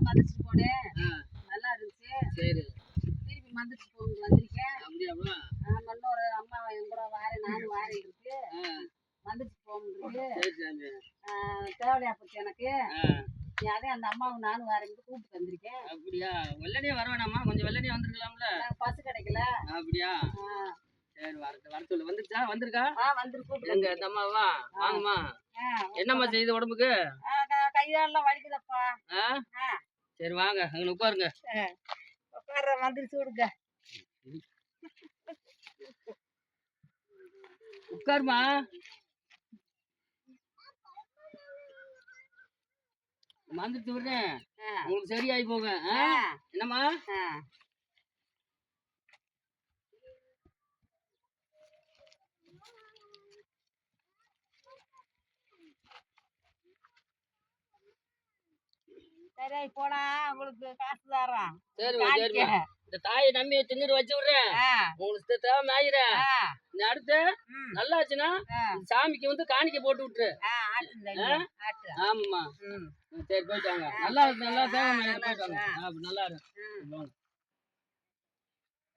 மந்திரிச்சு போனேன். ஆ, நல்லா இருந்துச்சு. சரி. திருப்பி மந்திரிச்சு போகணும்னு வந்திருக்கேன். அப்படியாம்மா? ஆமா, இன்னொரு அம்மா என் கூட வாரேன், நானும் வாரேன் இருக்கு. ஆ, மந்திரிச்சு போகணுன்னு சரி சாமி. தேவையா போச்சு எனக்கு. ஆ, அதே அந்த அம்மாவும் நானும் வாரேன்னு கூப்பிட்டு வந்திருக்கேன். அப்படியா? வெள்ளனே வர வேணாமா? கொஞ்சம் வெள்ளனே வந்திருக்கலாம்ல? பஸ் கிடைக்கல. அப்படியா? சரி, வர சொல்லு. வந்துருச்சா? வந்திருக்கா? வந்து கூப்பிட்டு எங்க இந்த அம்மாவா? வாங்கம்மா. என்னம்மா செய்யுது உடம்புக்கு? கையாலாம் வலிக்குதப்பா. ஆ, சரி வாங்க, அங்க உட்காருங்க. உட்கார மந்திரிச்சு விடுங்க. உட்காருமா. மந்திரிச்சு விடுறேன், உங்களுக்கு சரியாயி போங்க. என்னம்மா? சரி போனா உங்களுக்கு காசு தரேன். சரிம்மா, சரிம்மா. இந்த தாயை நம்பி திண்ணூறு வச்சு விடுறேன். உங்களுக்கு தேவை ஆயிரேன். அடுத்து நல்லா ஆச்சுன்னா சாமிக்கு வந்து காணிக்கை போட்டு விட்டுரு. ஆமாம்மா. சரி, போயிட்டு வாங்க. நல்லா நல்லா தேவை போயிட்டு வாங்க. நல்லா இருக்கும்.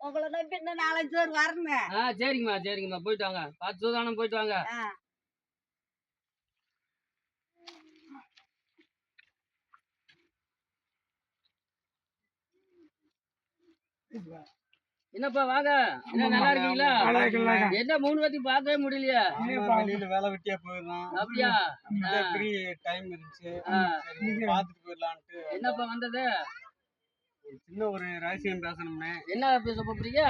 உங்களை நம்பி இன்னும் 4-5 பேர் வரணும். சரிங்கம்மா, சரிங்கம்மா. போயிட்டு வாங்க. பார்த்து சூதானம் போயிட்டு வாங்க. என்னப்பா வாங்க. என்ன நல்லா இருக்கீங்களா? என்ன 3 பேர்த்தையும் பார்க்கவே முடியலையா? வெளியில வேலை வெட்டியா போயிடலாம். அப்படியா? ஃப்ரீ டைம் இருந்துச்சு, பாத்துட்டு போயிடலான்ட்டு. என்னப்பா வந்தது? சின்ன ஒரு ரகசியம் பேசணும்னே. என்ன பேச போறீங்க?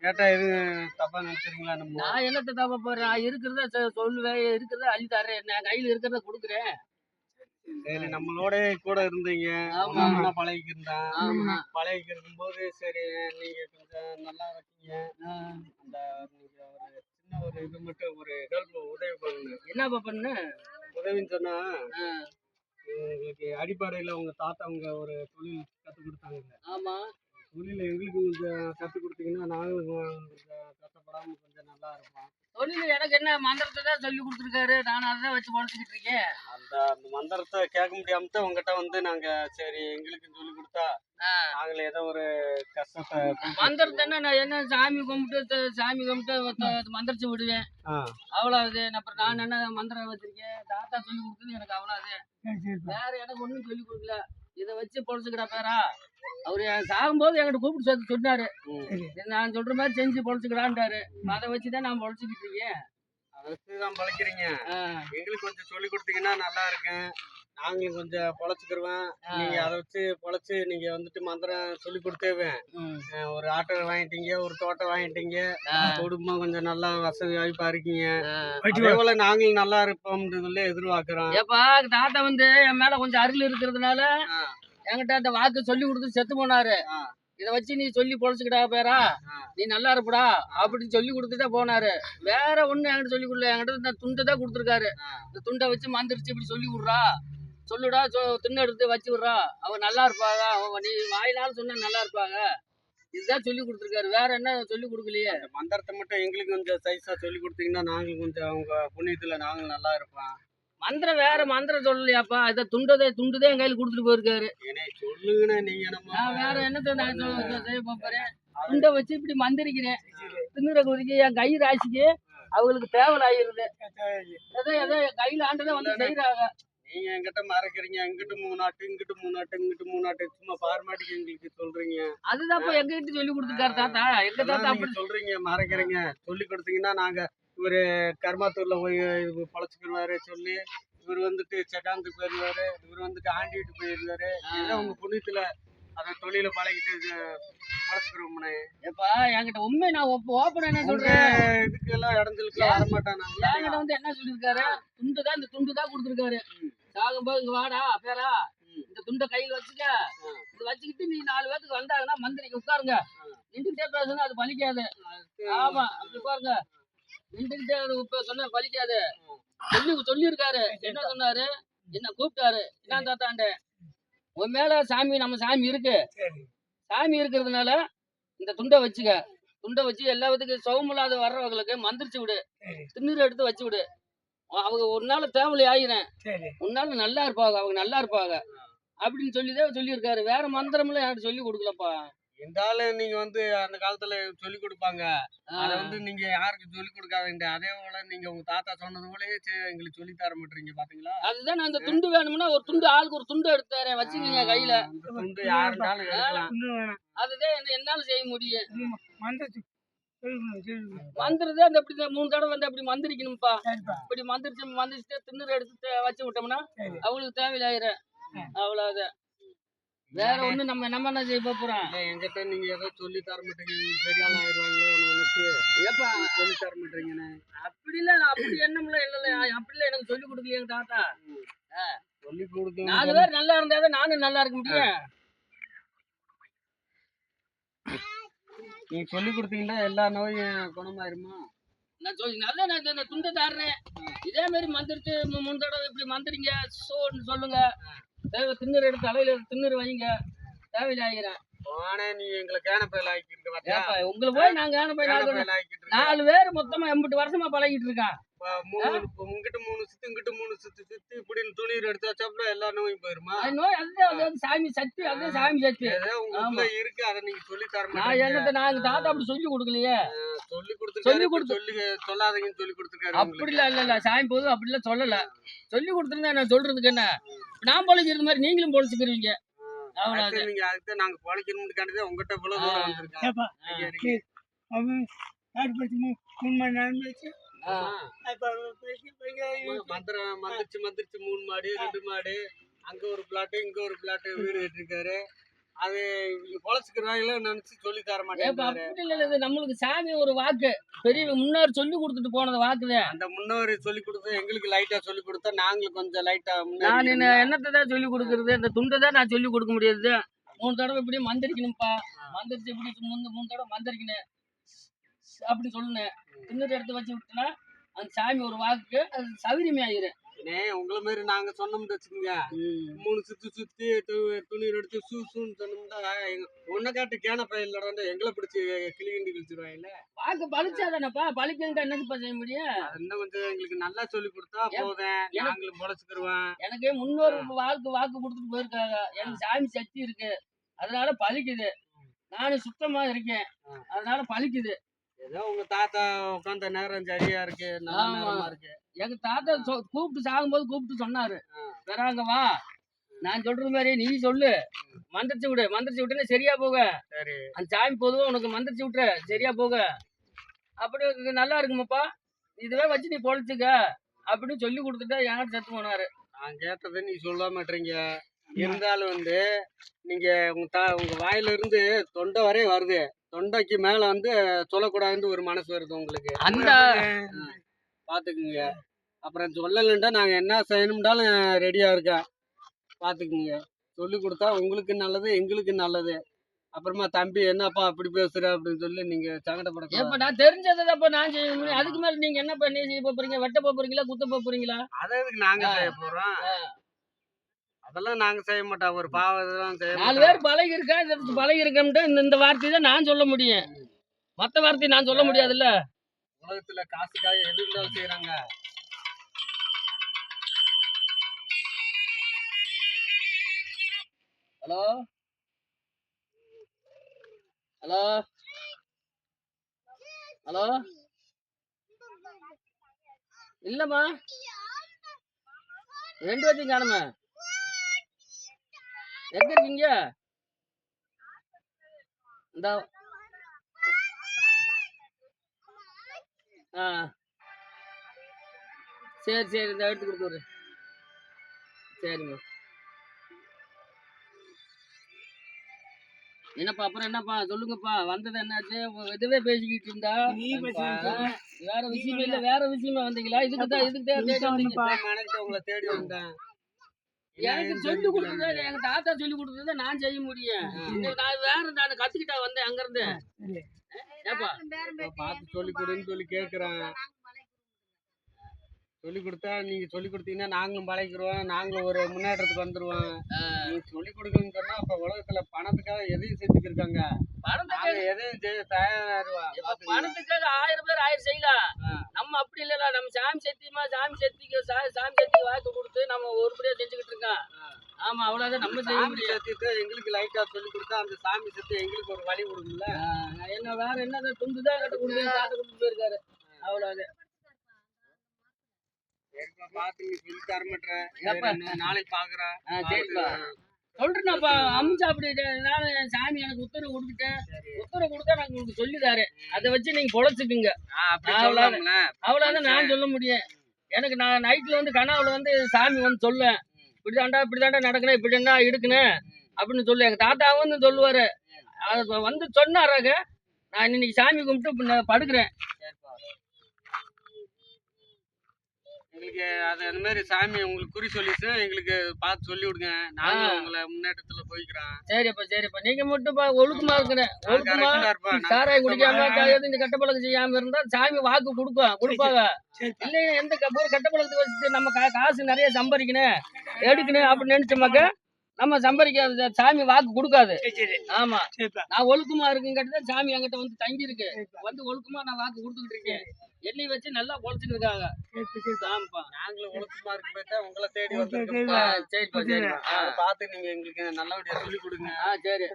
கேட்டா எதுவும் தப்பா நினைச்சிருங்களா? நான் என்னத்த தப்பா போறேன்? இருக்கிறத சொல்லுவேன், இருக்கிறத அள்ளி தர்றேன். நான் கையில இருக்கிறத கொடுக்குறேன். சரி, நம்மளோட கூட இருந்தீங்க, பழகிக்கிறேன். பழகிக்கும் போது சரி நீங்க கொஞ்சம் நல்லா இருக்கீங்க. அந்த நீங்க ஒரு சின்ன ஒரு இது மட்டும் ஒரு ஹெல்ப் உதவி பண்ணு. என்னப்பா பண்ணு? உதவின்னு சொன்னா, உங்களுக்கு அடிப்படையில உங்க தாத்தா அவங்க ஒரு தொழில் கற்றுக் கொடுத்தாங்க. ஆமா, தொழில எங்களுக்கு கொஞ்சம் கற்றுக் கொடுத்தீங்கன்னா நாங்களும் கொஞ்சம் கஷ்டப்படாம கொஞ்சம் நல்லா இருப்போம். தொழில் எனக்கு என்ன மந்திரத்தை தான் சொல்லி கொடுத்துருக்காரு. நான் அதான் வச்சு பொழைச்சிக்கிட்டு இருக்கேன். அந்த மந்திரத்தை கேட்க முடியாம தான் உங்ககிட்ட வந்து நாங்க சரி எங்களுக்கு சொல்லி கொடுத்தா நாங்களே ஏதோ ஒரு கஷ்டத்தை. மந்திரத்தை நான் என்ன சாமி கும்பிட்டு மந்திரிச்சு விடுவேன், அவ்வளவு. அப்புறம் நான் என்ன மந்திரம் வச்சிருக்கேன்? தாத்தா சொல்லி கொடுத்தது எனக்கு அவ்வளவு. வேற எனக்கு ஒண்ணும் சொல்லி கொடுக்கல. இதை வச்சு பொழைச்சுக்கிட்டா பேரா. அவரு சாகும்போது என்கிட்ட கூப்பிட்டு சொன்னாரு, நான் சொல்ற மாதிரி செஞ்சு பொழைச்சுக்கிறான்ட்டாரு. அதை வச்சுதான் நான் பொழைச்சிக்கிட்டு இருக்கேன். அதை வச்சுதான் பொழைக்கிறீங்க. எங்களுக்கு கொஞ்சம் சொல்லி கொடுத்தீங்கன்னா நல்லா இருக்கும். நாங்களும் கொஞ்சம் பொழைச்சுக்கிருவேன். நீங்க அதை வச்சு பொழைச்சு நீங்க வந்துட்டு மந்திரம் சொல்லி கொடுத்தேவேன். ஒரு ஆட்டோ வாங்கிட்டீங்க, ஒரு தோட்டம் வாங்கிட்டீங்க, குடும்பம் கொஞ்சம் நல்லா வசதி வாய்ப்பா இருக்கீங்க. அதே போல நாங்களும் நல்லா இருப்போம்ன்றதுல எதிர்பார்க்கிறோம். ஏப்பா தாத்தா வந்து என் மேல கொஞ்சம் அருள் இருக்கிறதுனால என்கிட்ட அந்த வாக்கு சொல்லி கொடுத்து செத்து போனாரு. இதை வச்சு நீ சொல்லி பொழைச்சுக்கிட்டா பேரா, நீ நல்லா இருப்படா அப்படின்னு சொல்லி கொடுத்துட்டா போனாரு. வேற ஒண்ணு என்கிட்ட சொல்லி கொடுக்கல. என்கிட்ட இந்த துண்டை தான் கொடுத்துருக்காரு. இந்த துண்டை வச்சு மந்திரிச்சு இப்படி சொல்லி விடுறா, சொல்லுடா, துண்ணை எடுத்து வச்சு விடுறா, அவ நல்லா இருப்பாங்க, அவ நீ வாயினாலும் சொன்னா நல்லா இருப்பாங்க. இதுதான் சொல்லி கொடுத்துருக்காரு. வேற என்ன சொல்லி கொடுக்கலையே. மந்திரத்தை மட்டும் எங்களுக்கு கொஞ்சம் சைஸா சொல்லி கொடுத்தீங்கன்னா நாங்களும் கொஞ்சம் உங்க புண்ணியத்துல நாங்களும் நல்லா இருப்போம். மந்திரம் வேற மந்திரம் சொல்லலையாப்பா? இதை துண்டுதே என் கையில கொடுத்துட்டு போயிருக்காரு. சொல்லுங்கண்ணே, நீங்க நான் வேற என்னத்தை நான் செய்ய போறேன்? துண்டை வச்சு இப்படி மந்திரிக்கிறேன். திண்ணுற குறிக்கு என் கை ராசிக்கு அவங்களுக்கு தேவல் ஆயிருது. எதோ என் கையில ஆண்டதை வந்து செய்யறாங்க. நீங்க எங்கிட்ட மறைக்கிறீங்க. எங்கிட்ட 3 ஆட்டு, இங்கிட்ட 3 ஆட்டு, இங்கிட்ட 3 ஆட்டு, சும்மா பார்மாட்டிக்கு எங்களுக்கு சொல்றீங்க. அதுதான் இப்ப எங்கிட்ட சொல்லி கொடுத்துருக்காரு தாத்தா. எங்க தாத்தா அப்படி சொல்றீங்க, மறைக்கிறீங்க. சொல்லி கொடுத்தீங்கன்னா நாங்க இவரு கர்மாத்தூர்ல போய் பொழைச்சுக்கிடுவாரு சொல்லி, இவர் வந்துட்டு செகாந்துக்கு போயிருவாரு, இவர் வந்துட்டு ஆண்டிட்டு போயிருந்தாரு. ஏதோ உங்க புண்ணியத்துல அதை தொழில பழகிட்டு பொழைச்சுக்கிறோம்னே. எப்பா என்கிட்ட உண்மை நான் ஓப்பன் என்ன சொல்றேன், இதுக்கு எல்லாம் இடஞ்சலுக்குலாம் வரமாட்டானா? என்கிட்ட வந்து என்ன சொல்லியிருக்காரு? இந்த துண்டு தான் கொடுத்துருக்காரு. சாகும்போது இங்க வாடா பேரா, இந்த துண்டை கையில் வச்சுக்க, இது வச்சுக்கிட்டு நீ 4 பேத்துக்கு வந்தாங்கன்னா மந்திரிக்கு உட்காருங்க. நின்றுட்டே பேசணும், அது பலிக்காது. ஆமா, அப்படி உட்காருங்க. நின்றுகிட்டே சொன்ன பலிக்காது. சொல்லியிருக்காரு. என்ன சொன்னாரு? என்ன கூப்பிட்டாரு, என்ன தாத்தாண்ட உன் மேல சாமி, நம்ம சாமி இருக்கு. சாமி இருக்கிறதுனால இந்த துண்டை வச்சுக்க. துண்டை வச்சு எல்லாத்துக்கும் சவுமில்லாத வர்றவங்களுக்கு மந்திரிச்சு விடு. திண்ணூறு எடுத்து வச்சு விடு. அவங்க ஒரு நாள் தேவலை ஆயிரேன், ஒரு நாள் நல்லா இருப்பாங்க. அவங்க நல்லா இருப்பாங்க. அப்படின்னு சொல்லிதான் சொல்லியிருக்காரு. வேற மந்திரம்லாம் யாரும் சொல்லி கொடுக்கலப்பா. இருந்தாலும் நீங்க வந்து அந்த காலத்துல சொல்லி கொடுப்பாங்க. அத வந்து நீங்க யாருக்கும் சொல்லி கொடுக்காதீங்க. அதே போல நீங்க உங்க தாத்தா சொன்னது போலயே எங்களுக்கு சொல்லி தர மாட்டீங்க பாத்தீங்களா? அதுதான் நான் அந்த துண்டு வேணும்னா ஒரு துண்டு ஆளுக்கு ஒரு துண்டு எடுத்தாரு வச்சுக்கீங்க கையில. அந்த துண்டு யாருனாலும் எடுக்கலாம். அதுதான் என்னால செய்ய முடியும். மந்திரதே அந்த இப்படி 3 தடவை வந்து அப்படி மந்திரிக்கணும்ப்பா. இப்படி மந்திரிச்சுட்டு திண்ணூறு எடுத்து வச்சு விட்டோம்னா அவங்களுக்கு தேவையில்லாயிரும். அவ்வளவுதான். வேற ஒண்ணு நம்ம என்ன செய்ய போறோம்? என்கிட்ட நீங்க ஏதோ சொல்லி தர மாட்டீங்க. பெரிய ஆள் ஆயிடுவாங்களோ நினைச்சு ஏப்பா சொல்லி தர மாட்டீங்கன்னு. அப்படி இல்ல, அப்படி எண்ணம்லாம் இல்ல. அப்படி இல்ல, எனக்கு சொல்லி கொடுக்கல எங்க தாத்தா. சொல்லி கொடுத்து 4 பேர் நல்லா இருந்தாதான் நானும் நல்லா இருக்க முடியும். நீங்க சொல்லி கொடுத்தீங்கன்னா எல்லா நோயும் குணமாயிருமா? நான் நான் இந்த துண்டை தாடுறேன். இதே மாதிரி மந்திரிச்சு 3 தடவை இப்படி மந்திரிங்க சோன்னு சொல்லுங்க. தேவை திண்ணூறு எடுத்து தலையில திண்ணூறு வைங்க. தேவையில்லாகிறேன். நீ எங்களை கேனப்பையில ஆக்கிட்டு உங்களை போய் நாங்க 4 பேர் மொத்தமா 80 வருஷமா பழகிட்டு இருக்கான். இங்கிட்ட 3 சுத்து இங்கிட்ட 3 சுத்து இப்படின்னு துணீர் எடுத்து வச்சாப்புல எல்லா நோயும் போயிருமா? நோய் அதுதான் சாமி சக்தி. அதுதான் சாமி சக்தி இருக்கு. அதை நீங்க சொல்லி தர நாங்க தாத்தா அப்படி சொல்லி கொடுக்கலையே. சொல்லி சொல்லாதீங்கன்னு சொல்லி கொடுத்துருக்காரு. அப்படி இல்ல சாமி போதும் அப்படி இல்ல சொல்லல. சொல்லி கொடுத்துருந்தா நான் சொல்றதுக்கு என்ன? நான் பொழைக்கிறது மாதிரி நீங்களும் பொழைச்சுக்கிறீங்க. அவ்வளவு நீங்க அதுக்கு நாங்க பொழைக்கணும்னு உங்ககிட்ட இவ்வளவு தூரம் வந்திருக்கேன். மந்திரிச்சு 3 மாடு 2 மாடு அங்க ஒரு பிளாட் இங்க ஒரு பிளாட் வீடு கட்டிருக்காரு. அது பொழைச்சுக்கிறாங்களோ நினைச்சு சொல்லி தர மாட்டேன். நம்மளுக்கு சாமி ஒரு வாக்கு பெரிய முன்னோர் சொல்லி கொடுத்துட்டு போனது வாக்குதான். அந்த முன்னோர் சொல்லி கொடுத்து எங்களுக்கு லைட்டா சொல்லி கொடுத்தா நாங்களும் கொஞ்சம் லைட்டா நான் என்னத்தை தான் சொல்லி கொடுக்கறது? இந்த துண்டை தான் நான் சொல்லி கொடுக்க முடியாது. 3 தடவை இப்படி மந்திரிக்கணும்ப்பா. மந்திரிச்சு இப்படி 3 தடவை மந்திரிக்கணும் அப்படி சொல்லுனேன். திண்ணூறு எடுத்து வச்சு விட்டுனா அந்த சாமி ஒரு வாக்கு அது சௌரியமே ஆயிரும். உங்களை மாதிரி நாங்க சொன்னோம்னு வச்சுக்கோங்க. 3 சுத்தி துணீர் எடுத்து சூன்னு சொன்னோம்னா ஒன்ன காட்டு கேனப்பா இல்லடா எங்களை பிடிச்சி கிளிகிண்டி கிழிச்சிருவாங்கல்ல. வாக்கு பழிச்சாதானப்பா. பழிக்கா என்னப்பா செய்ய முடியும்? இன்னும் கொஞ்சம் எங்களுக்கு நல்லா சொல்லி கொடுத்தா போதும். நாங்களும் பொழைச்சுக்கிருவேன். எனக்கு முன்னோர் வாக்கு கொடுத்துட்டு போயிருக்காங்க. எனக்கு சாமி சக்தி இருக்கு. அதனால பழிக்குது. நானும் சுத்தமா இருக்கேன். அதனால பழிக்குது. ஏதோ உங்க தாத்தா உட்காந்த நேரம் சரியா இருக்கு. இருக்கு. எங்க தாத்தா கூப்பிட்டு சாகும்போது கூப்பிட்டு சொன்னாரு, வராங்க வா நான் சொல்றது மாதிரி நீ சொல்லு. மந்திரிச்சு விட்டுன்னு சரியா போக. அந்த சாமி பொதுவா உனக்கு மந்திரிச்சு விட்டுற சரியா போக. அப்படி நல்லா இருக்குமாப்பா. இதுவே வச்சு நீ பொழைச்சுக்க அப்படின்னு சொல்லி கொடுத்துட்டா என்கிட்ட செத்து போனாரு. நான் கேட்டதை நீ சொல்ல மாட்டீங்க. இருந்தாலும் நீங்க உங்க வாயில இருந்து தொண்டை வரைய வருது. தொண்டைக்கு மேல சொல்லக்கூடாதுன்னு ஒரு மனசு வருது உங்களுக்கு. அந்த பாத்துக்குங்க. அப்புறம் சொல்லலன்ட்டா நாங்க என்ன செய்யணும்னாலும் ரெடியா இருக்கேன். பாத்துக்குங்க. சொல்லி கொடுத்தா உங்களுக்கு நல்லது எங்களுக்கு நல்லது. அப்புறமா தம்பி என்னப்பா அப்படி பேசுற அப்படின்னு சொல்லி நீங்க சங்கடப்பட. நான் தெரிஞ்சதப்ப நான் செய்ய முடியும். அதுக்கு மேல நீங்க என்ன பண்ணி செய்ய போறீங்க? வெட்ட போறீங்களா குத்த போறீங்களா? அதற்கு நாங்க செய்ய போறோம். அதெல்லாம் நாங்க செய்ய மாட்டோம். ஒரு பாவம் 4 பேர் பழகி இருக்கேன். இந்த வார்த்தை தான் நான் சொல்ல முடியும். மத்த வார்த்தை நான் சொல்ல முடியாதுல்ல. உலகத்துல காசுக்காக எது இருந்தாலும் செய்யறாங்க. ஹலோ ஹலோ ஹலோ இல்லம்மா 2 வரைக்கும் காணுமே. எங்க இருக்கீங்க? இந்த சரி இந்த எடுத்து கொடுத்துரு. சரிம்மா. என்னப்பா அப்புறம் என்னப்பா சொல்லுங்கப்பா. வந்தது என்னாச்சு? இதுவே பேசிக்கிட்டு இருந்தா வேற விஷயமே இல்ல. வேற விஷயமா வந்தீங்களா? இதுக்கு உங்களை தேடி வந்தேன். எனக்கு சொல்லி கொடுத்தது எங்க தாத்தா சொல்லி கொடுத்தத நான் செய்ய முடியும். நான் கத்துக்கிட்டா வந்தேன் அங்க இருந்து. ஏப்பா பார்த்து சொல்லி கொடுன்னு சொல்லி கேக்குறேன். சொல்லி கொடுத்தா நீங்க சொல்லி கொடுத்தீங்கன்னா நாங்களும் பழகிக்கிறோம். நாங்களும் ஒரு முன்னேற்றத்துக்கு வந்துருவோம். நீங்க சொல்லி கொடுக்கணும்னு சொன்னா அப்ப உலகத்துல பணத்துக்காக எதையும் செஞ்சுட்டு இருக்காங்க. எதையும் தயாரிவா. பணத்துக்காக 1000 பேர் 1000 செய்யலாம். நம்ம அப்படி இல்லல. நம்ம சாமி சக்திக்கு வாக்கு கொடுத்து நம்ம ஒருபடியா செஞ்சுக்கிட்டு இருக்கோம். ஆமா அவ்வளவுதான் நம்ம செய்ய சாமி முடியும். சத்தியத்தை எங்களுக்கு லைட்டா சொல்லி கொடுத்தா அந்த சாமி சத்தியம் எங்களுக்கு ஒரு வழி கொடுக்கும்ல. நான் என்ன வேற என்ன துண்டு தான் கிட்ட கொடுத்து தாத்த கொடுத்து போயிருக்காரு அவ்வளவுதான். சரிப்பா பார்த்து நீ சொல்லி தரமாட்டேற. ஏப்பா. நாளைக்கு பாக்குறேன். சரிப்பா சொல்றேன்ப்பா அமிச்சா அப்படி நானும் சாமி எனக்கு உத்தரவு கொடுத்துட்டேன். உத்தரவு கொடுத்தா நான் உங்களுக்கு சொல்லிதாரு. அதை வச்சு நீங்க பொழைச்சுக்குங்க. அப்படி சொல்லலாம்ல. அவ்வளவுதான் நான் சொல்ல முடியும். எனக்கு நான் நைட்ல வந்து கனவுல வந்து சாமி வந்து சொல்லுவேன், இப்படிதாண்டா நடக்கணும், இப்படின்னா இருக்குன்னு அப்படின்னு சொல்லு. எங்க தாத்தாவும் வந்து சொல்லுவாரு. அது வந்து சொன்னாராக நான் இன்னைக்கு சாமி கும்பிட்டு இப்ப படுக்கிறேன். எங்களுக்கு அது அந்த மாதிரி சாமி உங்களுக்கு குறி சொல்லிச்சு எங்களுக்கு பார்த்து சொல்லி விடுங்க. நாங்க உங்களை முன்னேற்றத்துல போய்க்கிறோம். சரிப்பா நீங்க மட்டும் ஒழுக்கமா இருக்கிறேன். ஒழுக்கமா சாராயம் குடிக்காம இந்த கெட்ட பழக்கம் செய்யாம இருந்தா சாமி வாக்கு கொடுப்பாங்க. இல்லையா எந்த ஒரு கெட்ட பழக்கத்தை வச்சுட்டு நம்ம காசு நிறைய சம்பாதிக்கணும் எடுக்கணும் அப்படின்னு நினைச்சோமாக்க நம்ம சம்பாதிக்காத சாமி வாக்கு கொடுக்காது. ஆமா நான் ஒழுக்கமா இருக்குங்கிறது சாமி என்கிட்ட வந்து தங்கி இருக்கு. வந்து ஒழுக்கமா நான் வாக்கு கொடுத்துக்கிட்டு இருக்கேன். எண்ணெய் வச்சு நல்லா பொழைச்சிட்டு இருக்காங்க. ஆமாப்பா நாங்களும் ஒழுக்கமா இருக்கு போயிட்டா உங்களை தேடி வந்திருக்கோம். சரிப்பா பார்த்து நீங்க எங்களுக்கு நல்லபடியா சொல்லி கொடுங்க. சரி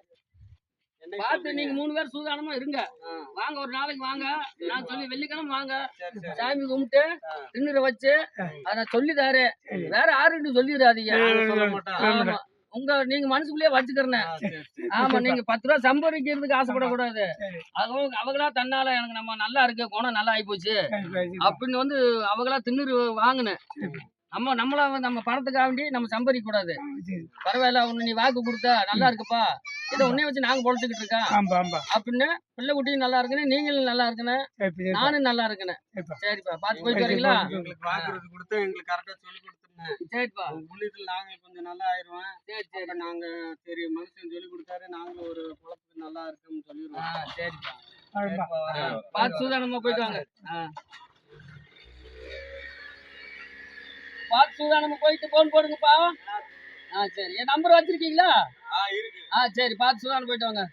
பார்த்து நீங்க 3 பேர் சூதானமா இருங்க. வாங்க ஒரு நாளைக்கு வாங்க. நான் சொல்லி வெள்ளிக்கிழமை வாங்க. சாமி கும்பிட்டு திண்ணுற வச்சு அதை சொல்லிதாரு. வேற யாருன்னு சொல்லிடாதீங்க. சொல்ல மாட்டோம். ஆமா நீங்க மனசுக்குள்ளேயே வச்சுக்கிறேன். ஆமா நீங்க 10 ரூபா சம்பாதிக்கிறதுக்கு ஆசைப்படக்கூடாது. அவங்களா தன்னால எனக்கு நம்ம நல்லா இருக்கு குணம் நல்லா ஆகி போச்சு அப்படின்னு வந்து அவங்களா திண்ணுரு வாங்கினேன். நம்ம பணத்துக்காக வேண்டி நம்ம சம்பாதிக்க கூடாது. பரவாயில்ல உன்னை நீ வாக்கு கொடுத்தா நல்லா இருக்குப்பா, இதை உன்னைய வச்சு நாங்க பொழைச்சிக்கிட்டு இருக்கோம் அப்படின்னு பிள்ளை குட்டியும் நல்லா இருக்குன்னு நீங்களும் நல்லா இருக்குன்னு நானும் நல்லா இருக்குன்னு. சரிப்பா பார்த்து போயிட்டு வரீங்களா? எங்களுக்கு வாக்குறுதி கொடுத்து எங்களுக்கு கரெக்டா சொல்லி கொடுத்துருங்க. சரிப்பா உள்ளிட்டு நாங்க கொஞ்சம் நல்லா ஆயிடுவோம். சரி நாங்க சரி மனுஷன் சொல்லி கொடுத்தாரு நாங்களும் ஒரு குளத்துக்கு நல்லா இருக்குன்னு சொல்லிடுவோம். சரிப்பா பார்த்து சூதானமா போயிட்டு வாங்க. பார்த்து சூதானமா போயிட்டு போன் போடுங்கப்பா. சரி என் நம்பர் வச்சிருக்கீங்களா? இருக்கு. சரி பார்த்து சூதானம் போயிட்டு வாங்க.